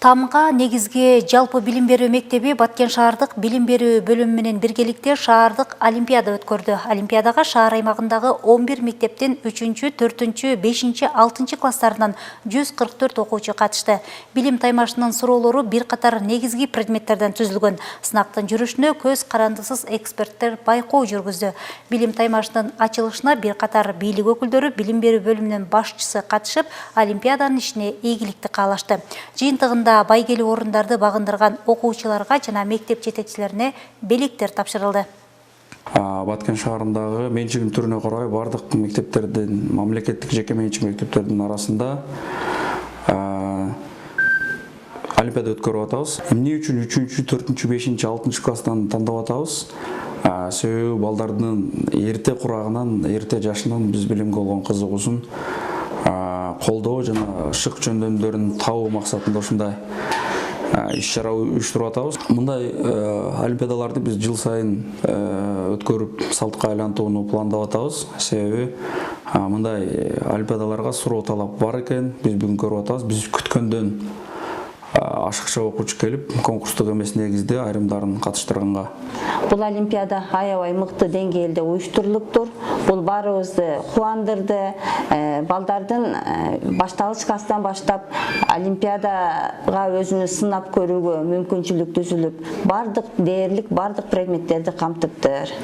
Тамга негизги жалпы билим берүү мектеби Баткен шаардык билим берүү бөлүмү менен биргеликте шаардык олимпиада өткөрдү. Олимпиадага шаар аймагындагы 11 мектептин 3-чү, 4-чү, 5-чи, 6-чы класстарынан 144 окуучу катышты. Билим таймашынын суроолору бир катар негизги предметтерден түзүлгөн. Сынактын жүрүшүнө көз карандысыз эксперттер байкоо жүргүздү. Билим таймашынын ачылышына бир катар бийлик өкүлдөрү, билим берүү бөлүмүнүн башчысы катышып, олимпиаданын ишине ийгиликти каалашты. Жыйынтыгында байгелүү орундарды багындырган окуучуларга жана мектеп жетекчилерине белектер тапшырылды. Баткен шаарындагы менчигин түрүнө карабай бардык мектептердин, мамлекеттик жеке менчик мектептердин арасында олимпиада өткөрүп атабыз. Эмне үчүн 3-чү, 4-чү, 5-чи, 6-чы класстан тандап атабыз? Себеби балдардын эрте курагынан, эрте жашынан биз билимге болгон кызыгуусун колдоо жана шык жөндөмдөрүн табуу максатында ушундай иш-чара уюштуруп атабыз. Мындай олимпиадаларды биз жыл сайын өткөрүп, салтка айлантууну пландап атабыз. Себеби мындай олимпиадаларга суроо талап бар экен. Биз бүгүн көрүп атабыз. Биз күткөндөн ашыкча окуучу келип, конкурстук эмес негизде айрымдарын катыштырганга. Бул олимпиада аябай мыкты деңгээлде уюштурулуптур. Бул баарыбызды кубандырды. Балдардын башталгыч класстан баштап олимпиадага өзүнү сынап көрүүгө мүмкүнчүлүк түзүлүп, бардык дээрлик, бардык предметтерди камтыптыр.